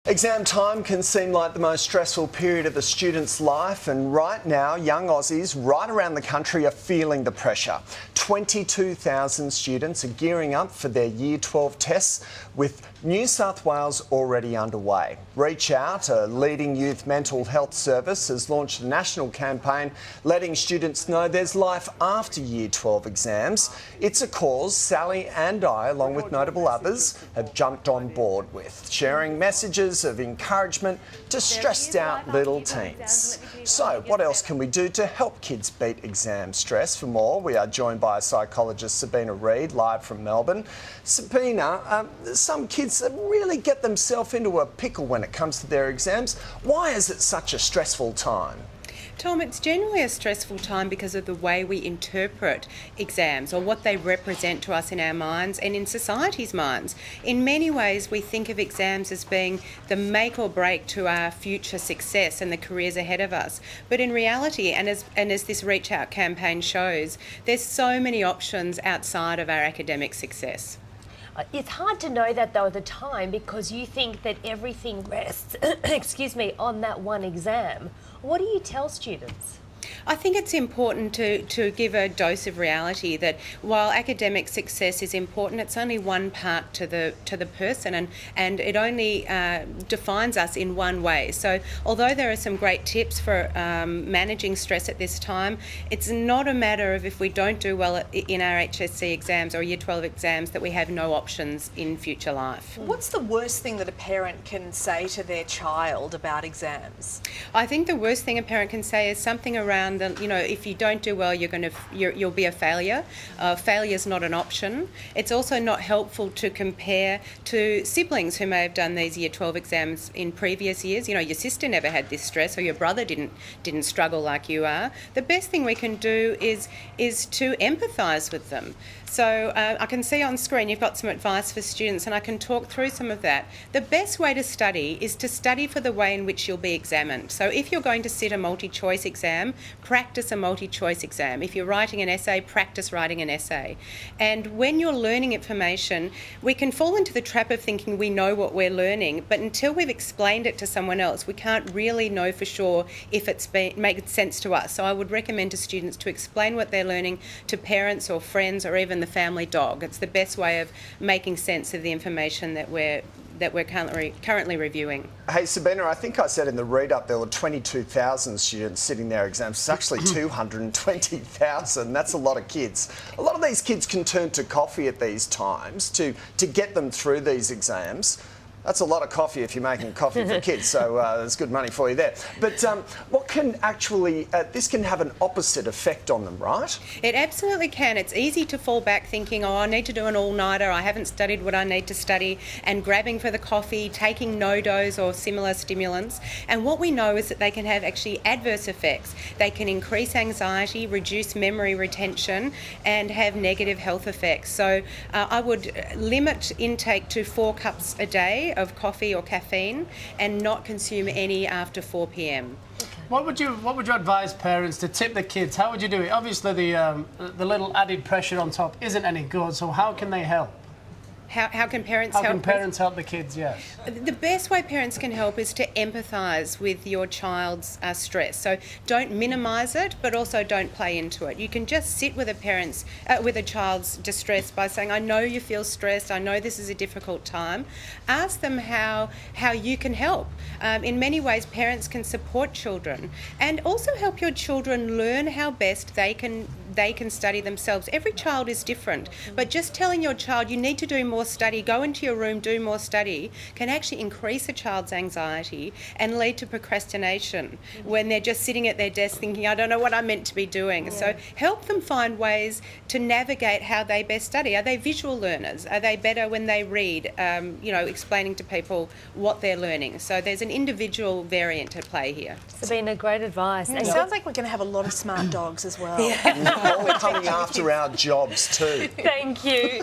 Exam time can seem like the most stressful period of a student's life, and right now young Aussies right around the country are feeling the pressure. 22,000 students are gearing up for their Year 12 tests, with New South Wales already underway. Reach Out, a leading youth mental health service, has launched a national campaign letting students know there's life after Year 12 exams. It's a cause Sally and I, along with notable others, have jumped on board with, sharing messages of encouragement to stressed out little teens. So what else can we do to help kids beat exam stress? For more, we are joined by psychologist Sabina Reid, live from Melbourne. Sabina, some kids really get themselves into a pickle when it comes to their exams. Why is it such a stressful time? Tom, it's generally a stressful time because of the way we interpret exams or what they represent to us in our minds and in society's minds. In many ways, we think of exams as being the make or break to our future success and the careers ahead of us. But in reality, and as this Reach Out campaign shows, there's so many options outside of our academic success. It's hard to know that though at the time because you think that everything rests, on that one exam. What do you tell students? I think it's important to give a dose of reality that while academic success is important, it's only one part to the person, and it only defines us in one way. So although there are some great tips for managing stress at this time, it's not a matter of if we don't do well in our HSC exams or Year 12 exams that we have no options in future life. What's the worst thing that a parent can say to their child about exams? I think the worst thing a parent can say is something around if you don't do well, you'll be a failure. Failure is not an option. It's also not helpful to compare to siblings who may have done these Year 12 exams in previous years. You know, your sister never had this stress, or your brother didn't struggle like you are. The best thing we can do is to empathise with them. So I can see on screen you've got some advice for students, and I can talk through some of that. The best way to study is to study for the way in which you'll be examined. So if you're going to sit a multi-choice exam, practice a multi-choice exam. If you're writing an essay, practice writing an essay. And when you're learning information, we can fall into the trap of thinking we know what we're learning, but until we've explained it to someone else, we can't really know for sure if it's makes sense to us. So I would recommend to students to explain what they're learning to parents or friends or even the family dog. It's the best way of making sense of the information that we're currently reviewing. Hey Sabina, I think I said in the read-up there were 22,000 students sitting their exams. It's actually 220,000. That's a lot of kids. A lot of these kids can turn to coffee at these times to get them through these exams. That's a lot of coffee if you're making coffee for kids, so there's good money for you there. But what can actually, this can have an opposite effect on them, right? It absolutely can. It's easy to fall back thinking, oh, I need to do an all-nighter, I haven't studied what I need to study, and grabbing for the coffee, taking NoDoz or similar stimulants. And what we know is that they can have actually adverse effects. They can increase anxiety, reduce memory retention, and have negative health effects. So I would limit intake to 4 cups a day of coffee or caffeine, and not consume any after 4 p.m. What would you advise parents to tip the kids? How would you do it? Obviously, the little added pressure on top isn't any good. So how can they help? How can parents help? How can parents help the kids, yes? The best way parents can help is to empathise with your child's stress. So don't minimise it, but also don't play into it. You can just sit with with a child's distress by saying, I know you feel stressed, I know this is a difficult time. Ask them how you can help. In many ways, parents can support children and also help your children learn how best they can study themselves. Every child is different, but just telling your child you need to do more study, go into your room, do more study, can actually increase a child's anxiety and lead to procrastination when they're just sitting at their desk thinking, I don't know what I'm meant to be doing. Yeah. So help them find ways to navigate how they best study. Are they visual learners? Are they better when they read? Explaining to people what they're learning. So there's an individual variant at play here. Sabina, great advice. It sounds like we're going to have a lot of smart dogs as well. All coming after our jobs too. Thank you.